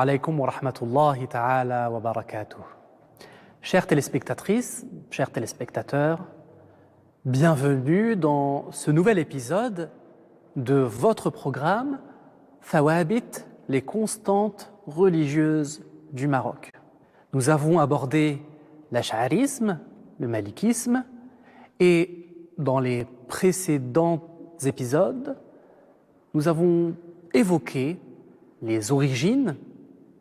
Alaykoum wa rahmatullahi ta'ala wa barakatuh. Chères téléspectatrices, chers téléspectateurs, bienvenue dans ce nouvel épisode de votre programme Thawabit, les constantes religieuses du Maroc. Nous avons abordé l'ash'arisme, le malikisme, et dans les précédents épisodes, nous avons évoqué les origines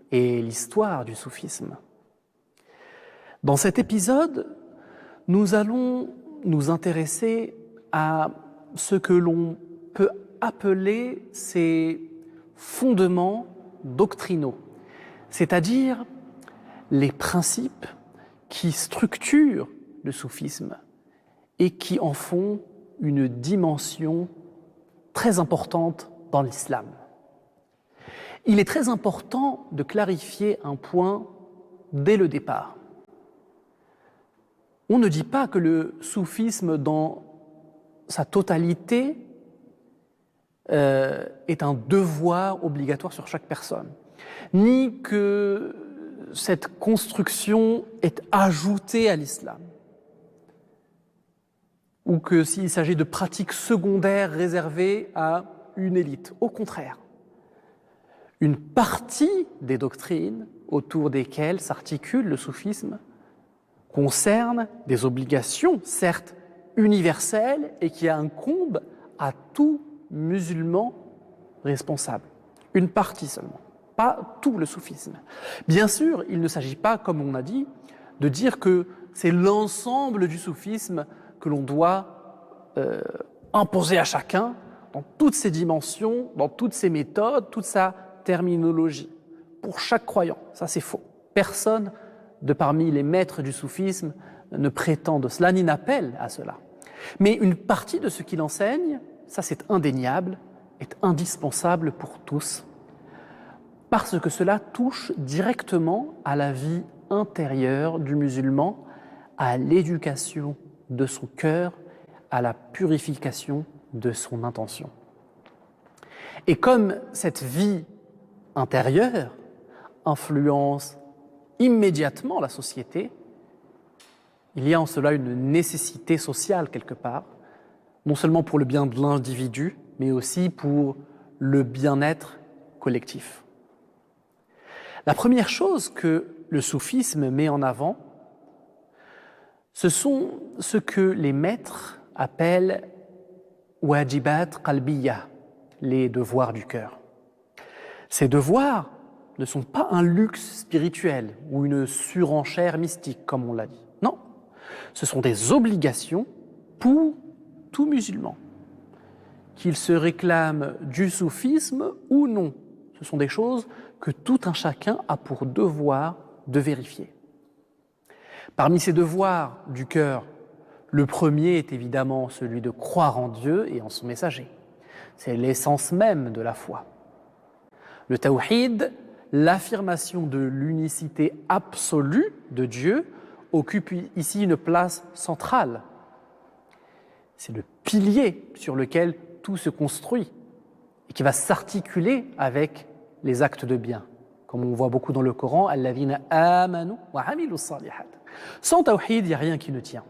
et l'histoire du soufisme. Dans cet épisode, nous allons nous intéresser à ce que l'on peut appeler ces fondements doctrinaux, c'est-à-dire les principes qui structurent le soufisme et qui en font une dimension très importante dans l'islam. Il est très important de clarifier un point dès le départ. On ne dit pas que le soufisme dans sa totalité est un devoir obligatoire sur chaque personne, ni que cette construction est ajoutée à l'islam, ou que s'il s'agit de pratiques secondaires réservées à une élite. Au contraire, une partie des doctrines autour desquelles s'articule le soufisme concerne des obligations, certes universelles, et qui incombent à tout musulman responsable. Une partie seulement, pas tout le soufisme. Bien sûr, il ne s'agit pas, comme on a dit, de dire que c'est l'ensemble du soufisme que l'on doit imposer à chacun dans toutes ses dimensions, dans toutes ses méthodes, toute sa terminologie. Pour chaque croyant, ça c'est faux. Personne de parmi les maîtres du soufisme ne prétend de cela, ni n'appelle à cela. Mais une partie de ce qu'il enseigne, ça c'est indéniable, est indispensable pour tous, parce que cela touche directement à la vie intérieure du musulman, à l'éducation de son cœur, à la purification de son intention. Et comme cette vie intérieure influence immédiatement la société, il y a en cela une nécessité sociale quelque part, non seulement pour le bien de l'individu, mais aussi pour le bien-être collectif. La première chose que le soufisme met en avant, ce sont ce que les maîtres appellent wajibat qalbiyya, les devoirs du cœur. Ces devoirs ne sont pas un luxe spirituel ou une surenchère mystique, comme on l'a dit. Non, ce sont des obligations pour tout musulman, qu'il se réclame du soufisme ou non. Ce sont des choses que tout un chacun a pour devoir de vérifier. Parmi ces devoirs du cœur, le premier est évidemment celui de croire en Dieu et en son messager. C'est l'essence même de la foi. Le tawhid, l'affirmation de l'unicité absolue de Dieu, occupe ici une place centrale. C'est le pilier sur lequel tout se construit et qui va s'articuler avec les actes de bien. Comme on voit beaucoup dans le Coran, alladhina amanu wa amilus salihat. Sans tawhid, il n'y a rien qui ne tient.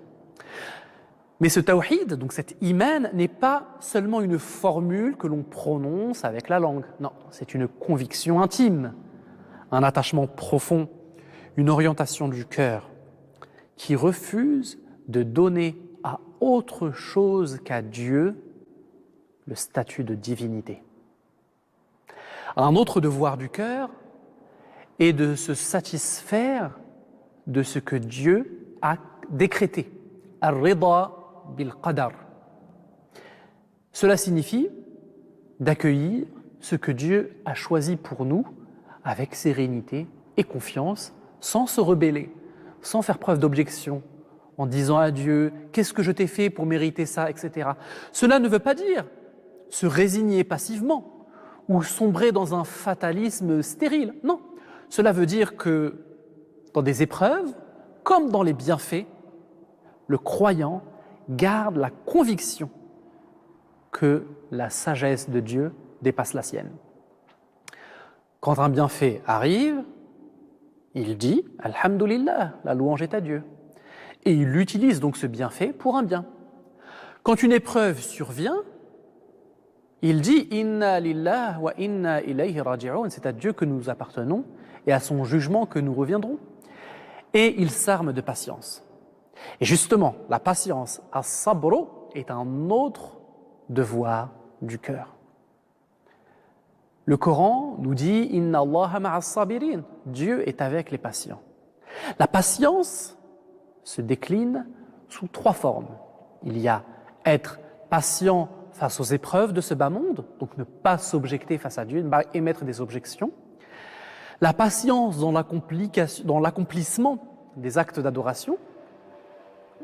Mais ce tawhid, donc cet iman, n'est pas seulement une formule que l'on prononce avec la langue. Non, c'est une conviction intime, un attachement profond, une orientation du cœur qui refuse de donner à autre chose qu'à Dieu le statut de divinité. Un autre devoir du cœur est de se satisfaire de ce que Dieu a décrété. Ar-rida bil-qadar. Cela signifie d'accueillir ce que Dieu a choisi pour nous avec sérénité et confiance, sans se rebeller, sans faire preuve d'objection, en disant à Dieu « Qu'est-ce que je t'ai fait pour mériter ça ?» etc. Cela ne veut pas dire se résigner passivement ou sombrer dans un fatalisme stérile. Non, cela veut dire que dans des épreuves, comme dans les bienfaits, le croyant garde la conviction que la sagesse de Dieu dépasse la sienne. Quand un bienfait arrive, il dit « Alhamdulillah, la louange est à Dieu ». Et il utilise donc ce bienfait pour un bien. Quand une épreuve survient, il dit « Inna lillah wa inna ilayhi raji'un » c'est à Dieu que nous appartenons et à son jugement que nous reviendrons. Et il s'arme de patience. Et justement, la patience, as-sabru, est un autre devoir du cœur. Le Coran nous dit « Inna Allaha ma'as sabirin » Dieu est avec les patients. La patience se décline sous 3 formes. Il y a être patient face aux épreuves de ce bas monde, donc ne pas s'objecter face à Dieu, ne pas émettre des objections. La patience dans l'accomplissement des actes d'adoration,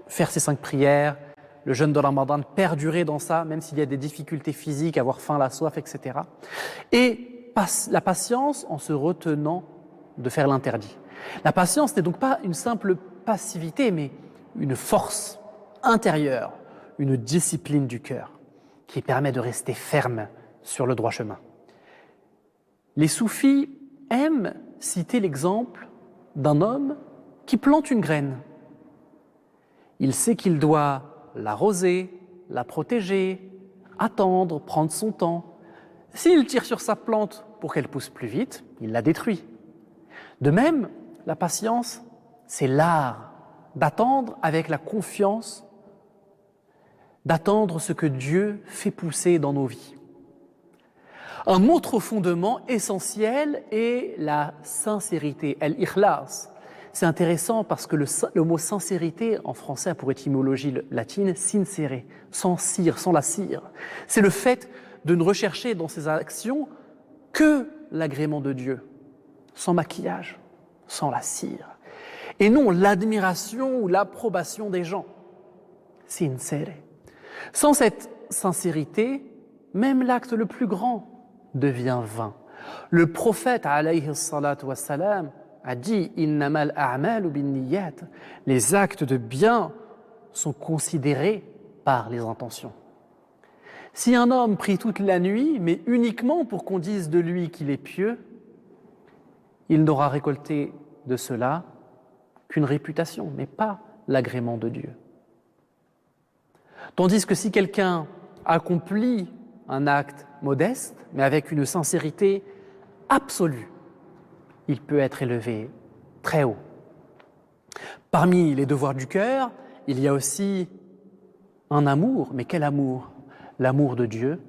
faire ses 5 prières, le jeûne de Ramadan, perdurer dans ça, même s'il y a des difficultés physiques, avoir faim, la soif, etc. Et la patience en se retenant de faire l'interdit. La patience n'est donc pas une simple passivité, mais une force intérieure, une discipline du cœur qui permet de rester ferme sur le droit chemin. Les soufis aiment citer l'exemple d'un homme qui plante une graine. Il sait qu'il doit l'arroser, la protéger, attendre, prendre son temps. S'il tire sur sa plante pour qu'elle pousse plus vite, il la détruit. De même, la patience, c'est l'art d'attendre avec la confiance, d'attendre ce que Dieu fait pousser dans nos vies. Un autre fondement essentiel est la sincérité, al-ikhlas. C'est intéressant parce que le mot sincérité, en français, a pour étymologie latine, sincere, sans cire, sans la cire. C'est le fait de ne rechercher dans ses actions que l'agrément de Dieu, sans maquillage, sans la cire. Et non l'admiration ou l'approbation des gens. Sincere. Sans cette sincérité, même l'acte le plus grand devient vain. Le prophète, alayhi salatu wassalam, a dit « Innamal a'malu binniyat » les actes de bien sont considérés par les intentions. Si un homme prie toute la nuit, mais uniquement pour qu'on dise de lui qu'il est pieux, il n'aura récolté de cela qu'une réputation, mais pas l'agrément de Dieu. Tandis que si quelqu'un accomplit un acte modeste, mais avec une sincérité absolue, il peut être élevé très haut. Parmi les devoirs du cœur, il y a aussi un amour, mais quel amour? L'amour de Dieu,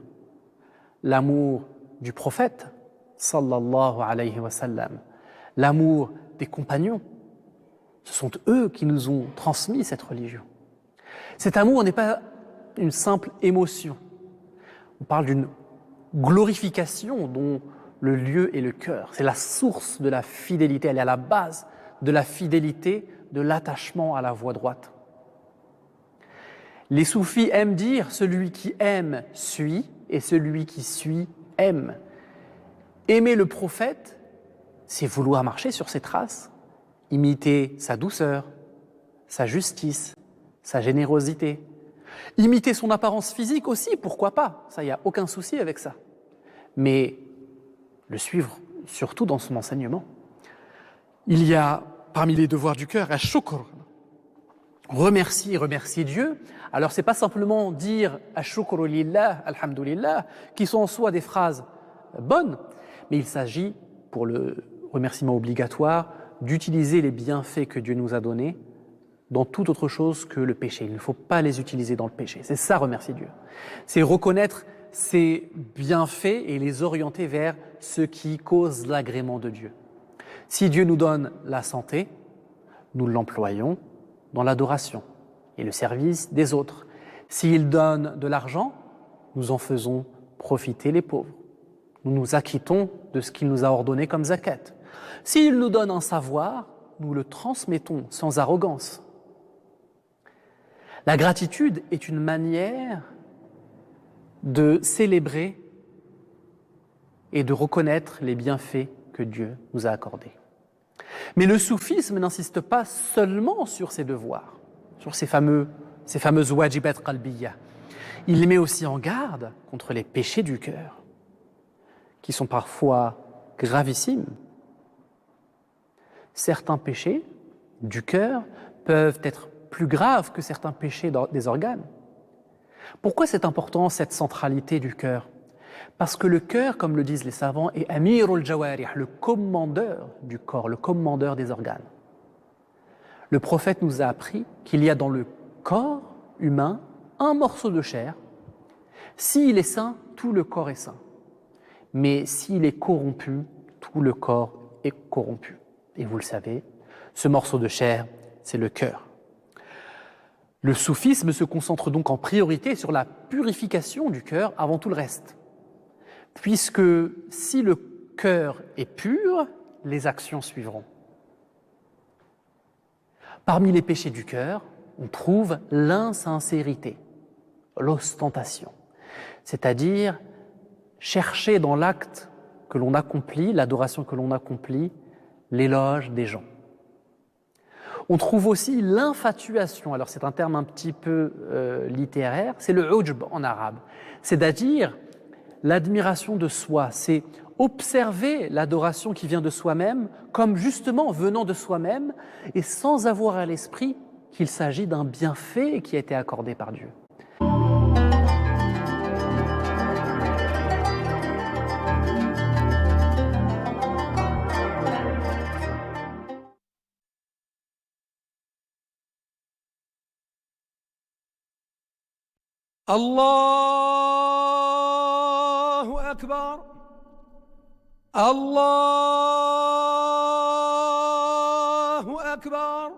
l'amour du prophète, sallallahu alayhi wa sallam, l'amour des compagnons. Ce sont eux qui nous ont transmis cette religion. Cet amour n'est pas une simple émotion. On parle d'une glorification dont le lieu est le cœur. C'est la source de la fidélité, elle est à la base de la fidélité, de l'attachement à la voie droite. Les soufis aiment dire « celui qui aime suit et celui qui suit aime ». Aimer le prophète, c'est vouloir marcher sur ses traces, imiter sa douceur, sa justice, sa générosité. Imiter son apparence physique aussi, pourquoi pas? Ça, il n'y a aucun souci avec ça. Mais le suivre surtout dans son enseignement. Il y a parmi les devoirs du cœur, ash-shukr, remercier Dieu. Alors c'est pas simplement dire ash-shukru lillah, alhamdulillah, qui sont en soi des phrases bonnes, mais il s'agit, pour le remerciement obligatoire, d'utiliser les bienfaits que Dieu nous a donnés dans toute autre chose que le péché. Il ne faut pas les utiliser dans le péché. C'est ça, remercier Dieu. C'est reconnaître ses bienfaits et les orienter vers ce qui cause l'agrément de Dieu. Si Dieu nous donne la santé, nous l'employons dans l'adoration et le service des autres. S'il donne de l'argent, nous en faisons profiter les pauvres. Nous nous acquittons de ce qu'il nous a ordonné comme zakat. S'il nous donne un savoir, nous le transmettons sans arrogance. La gratitude est une manière de célébrer et de reconnaître les bienfaits que Dieu nous a accordés. Mais le soufisme n'insiste pas seulement sur ces devoirs, sur ces fameuses wajibat qalbiyya. Il met aussi en garde contre les péchés du cœur, qui sont parfois gravissime. Certains péchés du cœur peuvent être plus graves que certains péchés des organes. Pourquoi c'est important cette centralité du cœur? Parce que le cœur, comme le disent les savants, est Amirul Jawarih, le commandeur du corps, le commandeur des organes. Le prophète nous a appris qu'il y a dans le corps humain un morceau de chair. S'il est sain, tout le corps est sain. Mais s'il est corrompu, tout le corps est corrompu. Et vous le savez, ce morceau de chair, c'est le cœur. Le soufisme se concentre donc en priorité sur la purification du cœur avant tout le reste. Puisque si le cœur est pur, les actions suivront. Parmi les péchés du cœur, on trouve l'insincérité, l'ostentation, c'est-à-dire chercher dans l'acte que l'on accomplit, l'adoration que l'on accomplit, l'éloge des gens. On trouve aussi l'infatuation, alors c'est un terme un petit peu littéraire, c'est le ujb en arabe, c'est-à-dire l'admiration de soi, c'est observer l'adoration qui vient de soi-même comme justement venant de soi-même et sans avoir à l'esprit qu'il s'agit d'un bienfait qui a été accordé par Dieu. Allahu Akbar. Allahu Akbar.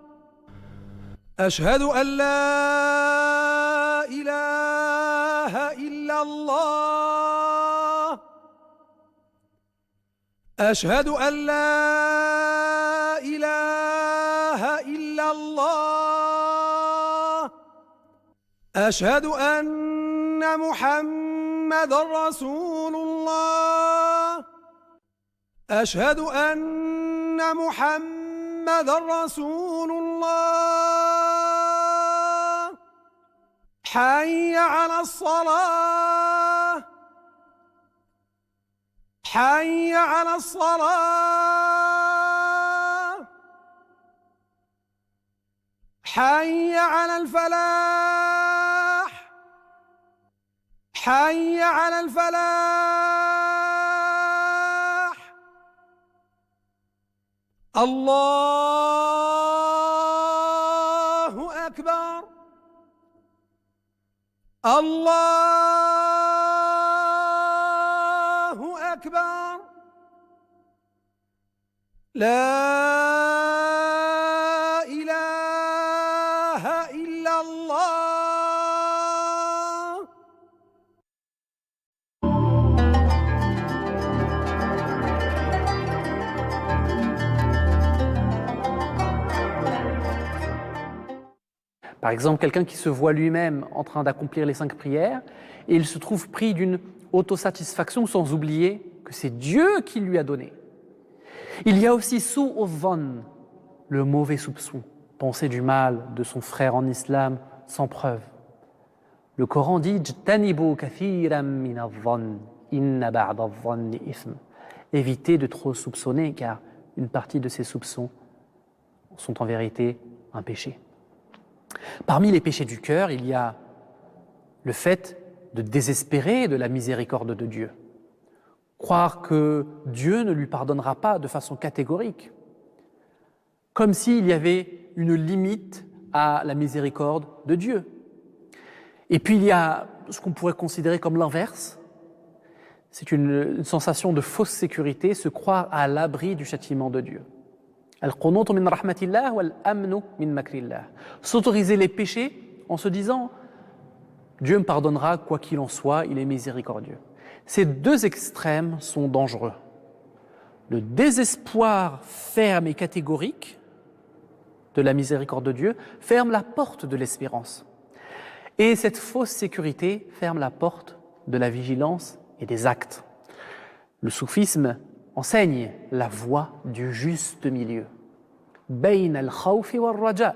أشهد أن لا إله إلا الله. أشهد أن لا إله إلا الله. أشهد أن محمدًا رسول الله. أشهد أن محمدًا رسول الله. حي على الصلاة. حي على الصلاة. حي على الفلاح. حي على الفلاح. الله أكبر. الله أكبر. لا إله إلا الله. Par exemple, quelqu'un qui se voit lui-même en train d'accomplir les 5 prières et il se trouve pris d'une autosatisfaction sans oublier que c'est Dieu qui lui a donné. Il y a aussi su'udh-dhann, le mauvais soupçon, penser du mal de son frère en islam sans preuve. Le Coran dit « Jtanibu kathiran min adh-dhann, inna ba'da adh-dhanni ithm » Évitez de trop soupçonner car une partie de ces soupçons sont en vérité un péché. Parmi les péchés du cœur, il y a le fait de désespérer de la miséricorde de Dieu. Croire que Dieu ne lui pardonnera pas de façon catégorique, comme s'il y avait une limite à la miséricorde de Dieu. Et puis il y a ce qu'on pourrait considérer comme l'inverse, c'est une sensation de fausse sécurité, se croire à l'abri du châtiment de Dieu. Al-Qunut min rahmatillah wal-amnu min makrillah. S'autoriser les péchés en se disant Dieu me pardonnera quoi qu'il en soit, il est miséricordieux. Ces deux extrêmes sont dangereux. Le désespoir ferme et catégorique de la miséricorde de Dieu ferme la porte de l'espérance. Et cette fausse sécurité ferme la porte de la vigilance et des actes. Le soufisme enseigne la voie du juste milieu. Bayn al-khawfi wal-raja.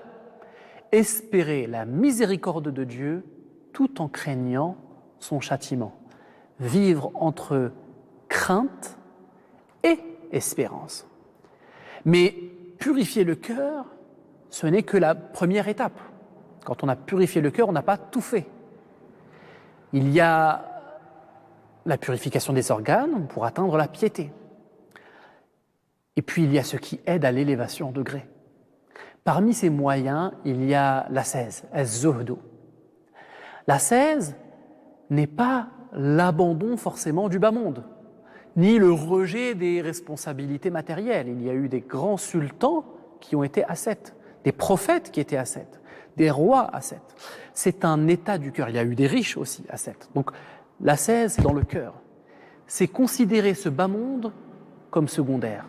Espérer la miséricorde de Dieu tout en craignant son châtiment. Vivre entre crainte et espérance. Mais purifier le cœur, ce n'est que la première étape. Quand on a purifié le cœur, on n'a pas tout fait. Il y a la purification des organes pour atteindre la piété. Et puis il y a ce qui aide à l'élévation en degré. Parmi ces moyens, il y a l'ascèse, az-zuhdu. L'ascèse n'est pas l'abandon forcément du bas monde, ni le rejet des responsabilités matérielles. Il y a eu des grands sultans qui ont été ascètes, des prophètes qui étaient ascètes, des rois ascètes. C'est un état du cœur. Il y a eu des riches aussi ascètes. Donc l'ascèse, c'est dans le cœur. C'est considérer ce bas monde comme secondaire.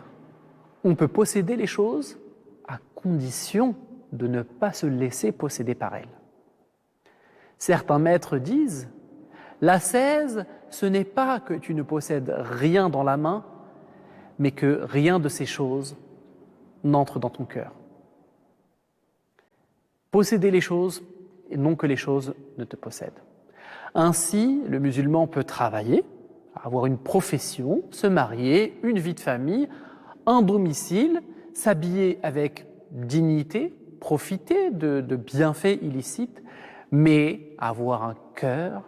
On peut posséder les choses à condition de ne pas se laisser posséder par elles. Certains maîtres disent, l'ascèse, ce n'est pas que tu ne possèdes rien dans la main, mais que rien de ces choses n'entre dans ton cœur. Posséder les choses et non que les choses ne te possèdent. Ainsi, le musulman peut travailler, avoir une profession, se marier, une vie de famille, un domicile, s'habiller avec dignité, profiter de bienfaits illicites, mais avoir un cœur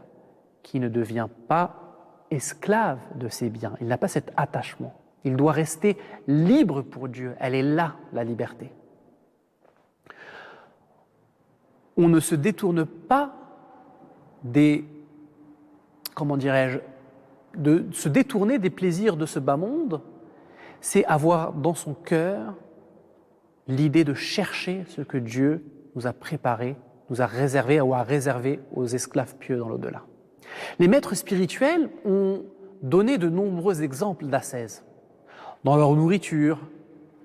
qui ne devient pas esclave de ses biens. Il n'a pas cet attachement. Il doit rester libre pour Dieu. Elle est là, la liberté. On ne se détourne pas de se détourner des plaisirs de ce bas monde, c'est avoir dans son cœur l'idée de chercher ce que Dieu nous a préparé, nous a réservé ou a réservé aux esclaves pieux dans l'au-delà. Les maîtres spirituels ont donné de nombreux exemples d'ascèse. Dans leur nourriture,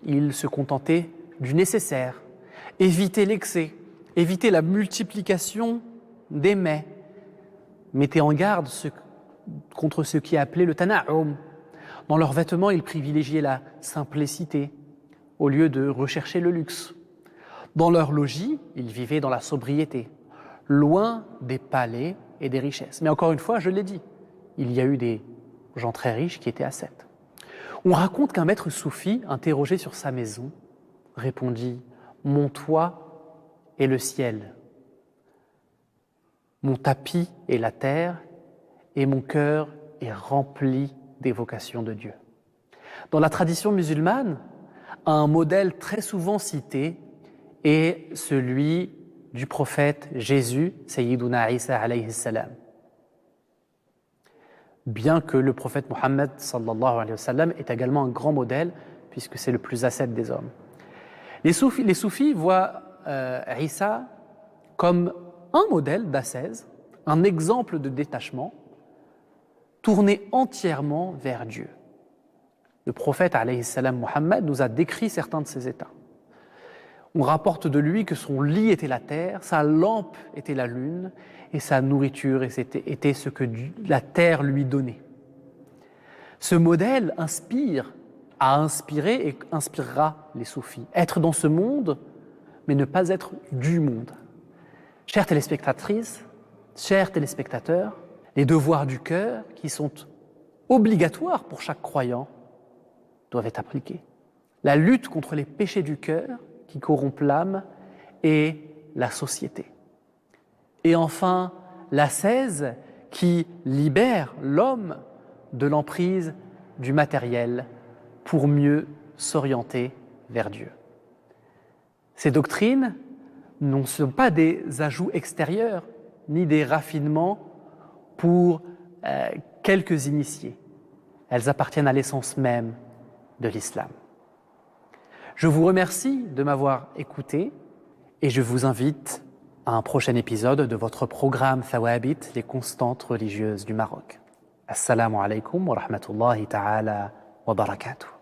ils se contentaient du nécessaire, évitaient l'excès, évitaient la multiplication des mets, mettaient en garde contre ce qui est appelé le tana'um. Dans leurs vêtements, ils privilégiaient la simplicité au lieu de rechercher le luxe. Dans leur logis, ils vivaient dans la sobriété, loin des palais et des richesses. Mais encore une fois, je l'ai dit, il y a eu des gens très riches qui étaient ascètes. On raconte qu'un maître soufi, interrogé sur sa maison, répondit « Mon toit est le ciel, mon tapis est la terre, et mon cœur est rempli d'évocation de Dieu. » Dans la tradition musulmane, un modèle très souvent cité est celui du prophète Jésus, Sayyiduna Isa alayhi salam. Bien que le prophète Mohammed sallallahu alayhi wa sallam est également un grand modèle, puisque c'est le plus ascète des hommes. Les soufis voient Isa comme un modèle d'ascèse, un exemple de détachement, tourné entièrement vers Dieu. Le prophète alayhi salam Mohammed nous a décrit certains de ces états. On rapporte de lui que son lit était la terre, sa lampe était la lune, et sa nourriture était ce que la terre lui donnait. Ce modèle a inspiré et inspirera les soufis. Être dans ce monde, mais ne pas être du monde. Chères téléspectatrices, chers téléspectateurs, les devoirs du cœur, qui sont obligatoires pour chaque croyant, doivent être appliqués. La lutte contre les péchés du cœur, qui corrompent l'âme, et la société. Et enfin, l'ascèse qui libère l'homme de l'emprise du matériel pour mieux s'orienter vers Dieu. Ces doctrines ne sont pas des ajouts extérieurs, ni des raffinements pour quelques initiés. Elles appartiennent à l'essence même de l'islam. Je vous remercie de m'avoir écouté et je vous invite à un prochain épisode de votre programme Thawabit, les constantes religieuses du Maroc. Assalamu alaikum wa rahmatullahi ta'ala wa barakatuh.